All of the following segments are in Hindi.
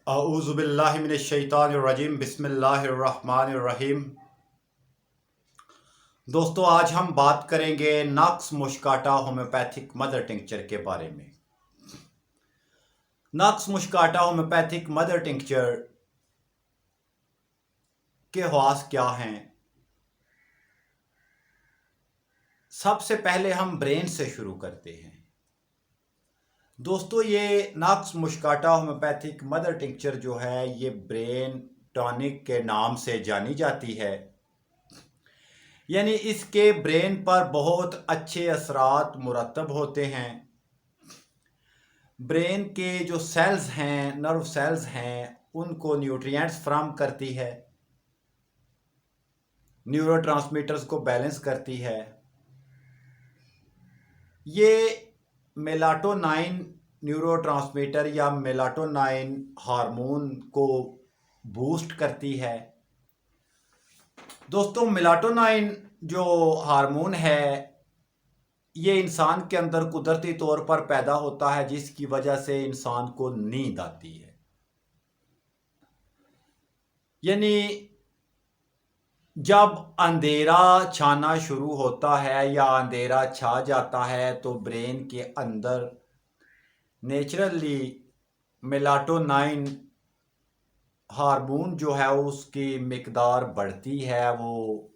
अऊज़ु बिल्लाहि मिनश शैतानिर रजीम बिस्मिल्लाहिर रहमानिर रहीम। दोस्तों, आज हम बात करेंगे नक्स मुस्काटा होम्योपैथिक मदर टिंक्चर के बारे में। नक्स मुस्काटा होम्योपैथिक मदर टिंक्चर के ख़वास क्या हैं? सबसे पहले हम ब्रेन से शुरू करते हैं। दोस्तों, ये नक्स मुस्काटा होम्योपैथिक मदर टिंक्चर जो है ये ब्रेन टॉनिक के नाम से जानी जाती है। यानी इसके ब्रेन पर बहुत अच्छे असरात मुरतब होते हैं। ब्रेन के जो सेल्स हैं, नर्व सेल्स हैं, उनको न्यूट्रिएंट्स फ्राहम करती है, न्यूरोट्रांसमीटर्स को बैलेंस करती है। ये मेलाटोनाइन न्यूरोट्रांसमीटर या मेलाटोनाइन हार्मोन को बूस्ट करती है। दोस्तों, मेलाटोनाइन जो हार्मोन है ये इंसान के अंदर कुदरती तौर पर पैदा होता है, जिसकी वजह से इंसान को नींद आती है। यानी जब अंधेरा छाना शुरू होता है या अंधेरा छा जाता है तो ब्रेन के अंदर नेचुरली मेलाटोनाइन हार्मोन जो है उसकी मिकदार बढ़ती है, वो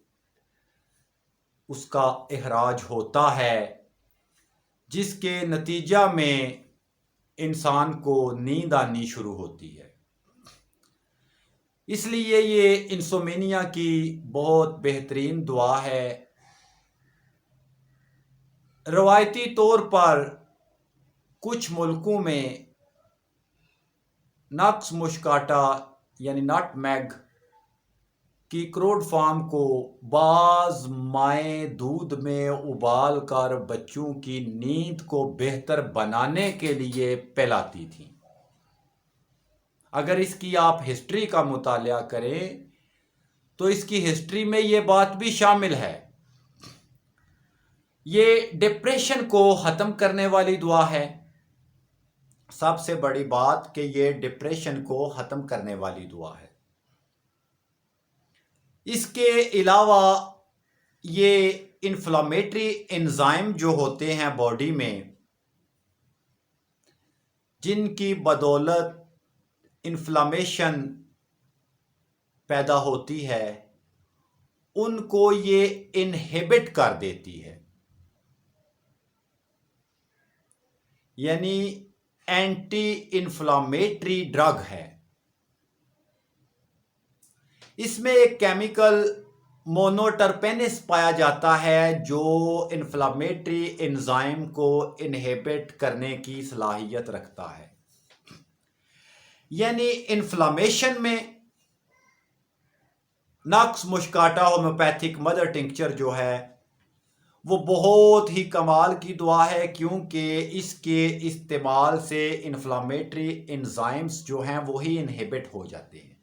उसका इखराज होता है, जिसके नतीजा में इंसान को नींद आनी शुरू होती है। इसलिए ये इंसोमेनिया की बहुत बेहतरीन दुआ है। रवायती तौर पर कुछ मुल्कों में नक्स मुस्काटा यानी नटमेग की क्रोड फार्म को बाज माएँ दूध में उबाल कर बच्चों की नींद को बेहतर बनाने के लिए पिलाती थीं। अगर इसकी आप हिस्ट्री का मुतालिया करें तो इसकी हिस्ट्री में ये बात भी शामिल है। ये डिप्रेशन को ख़त्म करने वाली दुआ है। सबसे बड़ी बात कि ये डिप्रेशन को ख़त्म करने वाली दुआ है। इसके अलावा ये इन्फ्लामेटरी एंजाइम जो होते हैं बॉडी में, जिनकी बदौलत इन्फ्लामेशन पैदा होती है, उनको ये इनहिबिट कर देती है। यानी एंटी इन्फ्लामेटरी ड्रग है। इसमें एक केमिकल मोनोटरपेनिस पाया जाता है जो इन्फ्लामेटरी एंजाइम को इनहिबिट करने की सलाहियत रखता है। यानी इन्फ्लामेशन में नक्स मुस्काटा होम्योपैथिक मदर टिंक्चर जो है वो बहुत ही कमाल की दुआ है, क्योंकि इसके इस्तेमाल से इन्फ्लामेटरी एंजाइम्स जो हैं वही इनहिबिट हो जाते हैं।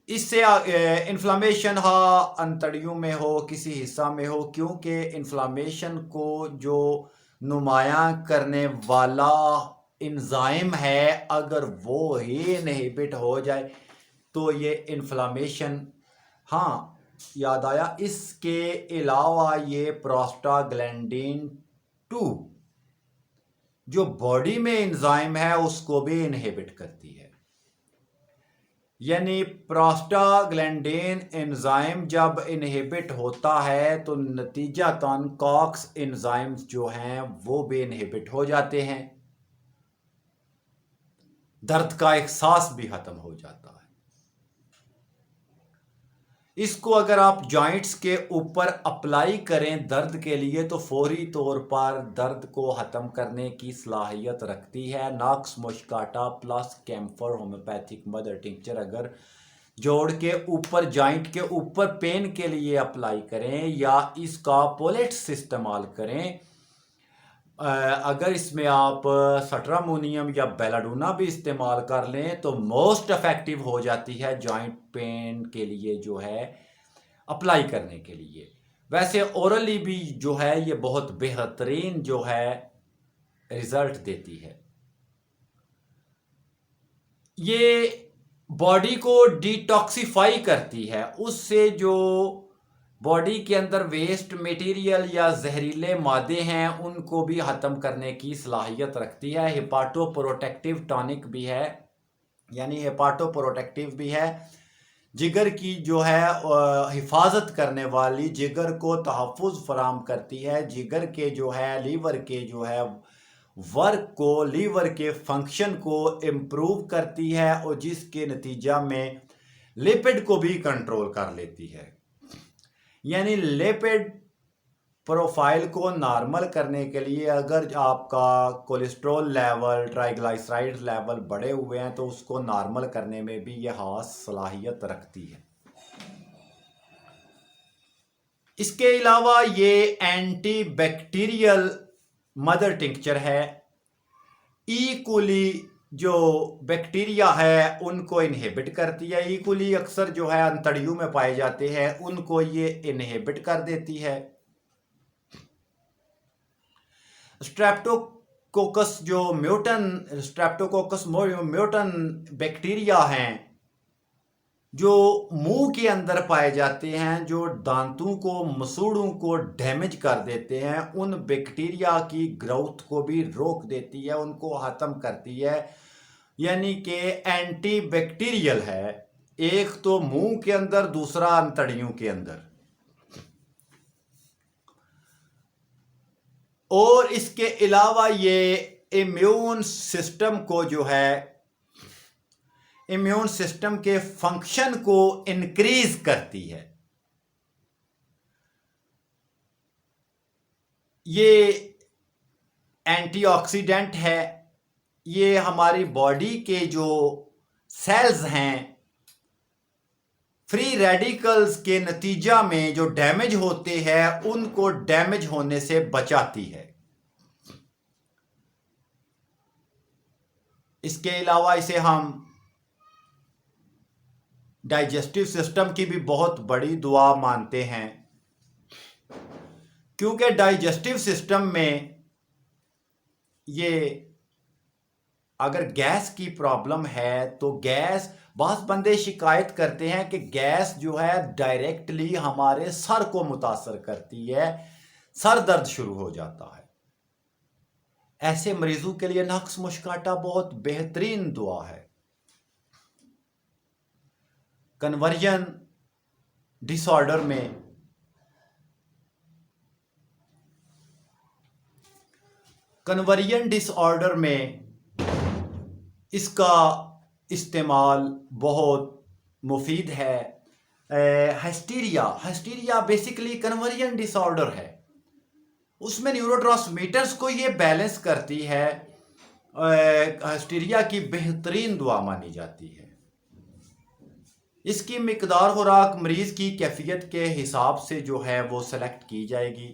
इससे इन्फ्लामेशन अंतड़ियों में हो, किसी हिस्सा में हो, क्योंकि इन्फ्लामेशन को जो नुमायां करने वाला एंजाइम है अगर वो ही इनहिबिट हो जाए तो ये इन्फ्लामेशन, हाँ याद आया, इसके अलावा ये प्रोस्टाग्लैंडिन 2 जो बॉडी में एंजाइम है उसको भी इनहिबिट करती है। यानी प्रोस्टाग्लैंडिन एंजाइम जब इनहिबिट होता है तो नतीजतन कॉक्स एंजाइम्स जो हैं वो भी इनहिबिट हो जाते हैं। दर्द का एहसास भी खत्म हो जाता है। इसको अगर आप जॉइंट्स के ऊपर अप्लाई करें दर्द के लिए तो फौरी तौर पर दर्द को ख़त्म करने की सलाहियत रखती है। Nux moschata plus camphor homeopathic mother tincture अगर जोड़ के ऊपर, जॉइंट के ऊपर पेन के लिए अप्लाई करें या इसका पोलेट्स इस्तेमाल करें, अगर इसमें आप सट्रामोनियम या बेलाडोना भी इस्तेमाल कर लें तो मोस्ट इफेक्टिव हो जाती है जॉइंट पेन के लिए जो है अप्लाई करने के लिए। वैसे ओरली भी जो है ये बहुत बेहतरीन जो है रिजल्ट देती है। ये बॉडी को डिटॉक्सिफाई करती है, उससे जो बॉडी के अंदर वेस्ट मटेरियल या जहरीले मादे हैं उनको भी ख़त्म करने की सलाहियत रखती है। हेपाटोप्रोटेक्टिव टॉनिक भी है, यानी हेपाटोप्रोटेक्टिव भी है, जिगर की जो है हिफाजत करने वाली, जिगर को तहफ़्फ़ुज़ फराहम करती है, जिगर के जो है लीवर के जो है वर्क को, लीवर के फंक्शन को इम्प्रूव करती है और जिसके नतीजा में लिपिड को भी कंट्रोल कर लेती है। यानी लिपिड प्रोफाइल को नॉर्मल करने के लिए अगर आपका कोलेस्ट्रॉल लेवल, ट्राइग्लिसराइड लेवल बढ़े हुए हैं तो उसको नॉर्मल करने में भी यह खास सलाहियत रखती है। इसके अलावा ये एंटी बैक्टीरियल मदर टिंक्चर है। ई कोली जो बैक्टीरिया है उनको इनहिबिट करती है। ई कोली अक्सर जो है अंतड़ियों में पाए जाते हैं, उनको ये इनहिबिट कर देती है। स्ट्रेप्टोकोकस म्यूटन बैक्टीरिया हैं जो मुंह के अंदर पाए जाते हैं, जो दांतों को, मसूड़ों को डैमेज कर देते हैं, उन बैक्टीरिया की ग्रोथ को भी रोक देती है, उनको ख़त्म करती है। यानी कि एंटी बैक्टीरियल है, एक तो मुंह के अंदर, दूसरा अंतड़ियों के अंदर। और इसके अलावा ये इम्यून सिस्टम को जो है, इम्यून सिस्टम के फंक्शन को इंक्रीज करती है। ये एंटीऑक्सीडेंट है। ये हमारी बॉडी के जो सेल्स हैं, फ्री रेडिकल्स के नतीजा में जो डैमेज होते हैं उनको डैमेज होने से बचाती है। इसके अलावा इसे हम डाइजेस्टिव सिस्टम की भी बहुत बड़ी दुआ मानते हैं, क्योंकि डाइजेस्टिव सिस्टम में ये अगर गैस की प्रॉब्लम है तो गैस, बहुत बंदे शिकायत करते हैं कि गैस जो है डायरेक्टली हमारे सर को मुतासर करती है, सर दर्द शुरू हो जाता है। ऐसे मरीजों के लिए नक्स मुश्काटा बहुत बेहतरीन दुआ है। कन्वर्जन डिसऑर्डर में इसका इस्तेमाल बहुत मुफीद है। हिस्टीरिया बेसिकली कन्वर्जन डिसऑर्डर है, उसमें न्यूरोट्रांसमीटर्स को ये बैलेंस करती है। हिस्टीरिया की बेहतरीन दुआ मानी जाती है। इसकी मिकदार खुराक मरीज़ की कैफियत के हिसाब से जो है वो सेलेक्ट की जाएगी।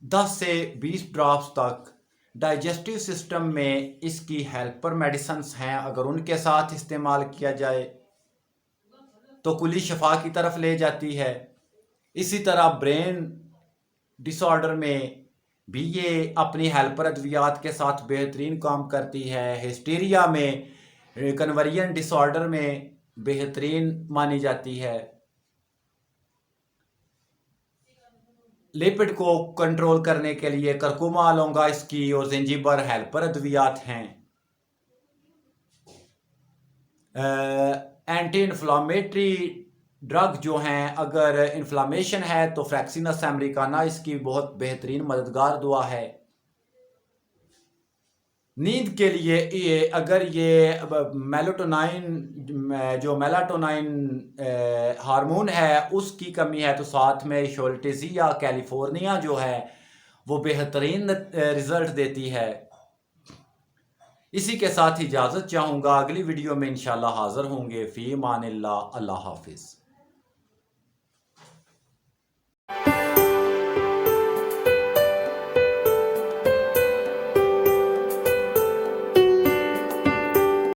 10 से 20 ड्रॉप्स तक डाइजेस्टिव सिस्टम में इसकी हेल्पर मेडिसिन्स हैं, अगर उनके साथ इस्तेमाल किया जाए तो कुली शफा की तरफ ले जाती है। इसी तरह ब्रेन डिसऑर्डर में भी ये अपनी हेल्पर अद्वियात के साथ बेहतरीन काम करती है। हिस्टीरिया में, कन्वर्जन डिसऑर्डर में बेहतरीन मानी जाती है। लिपिड को कंट्रोल करने के लिए करकुमा, लौंगा इसकी और जिंजीबर हेल्पर अद्वियात हैं। एंटी इन्फ्लामेटरी ड्रग जो हैं, अगर इन्फ्लामेशन है तो फ्रैक्सिनस अमेरिकाना इसकी बहुत बेहतरीन मददगार दुआ है। नींद के लिए ये, अगर ये मेलाटोनाइन हार्मोन है उसकी कमी है तो साथ में शोल्टेजिया कैलिफोर्निया जो है वो बेहतरीन रिजल्ट देती है। इसी के साथ इजाज़त चाहूँगा, अगली वीडियो में इंशाल्लाह हाज़िर होंगे। फ़ी अमानिल्लाह, अल्लाह हाफिज़।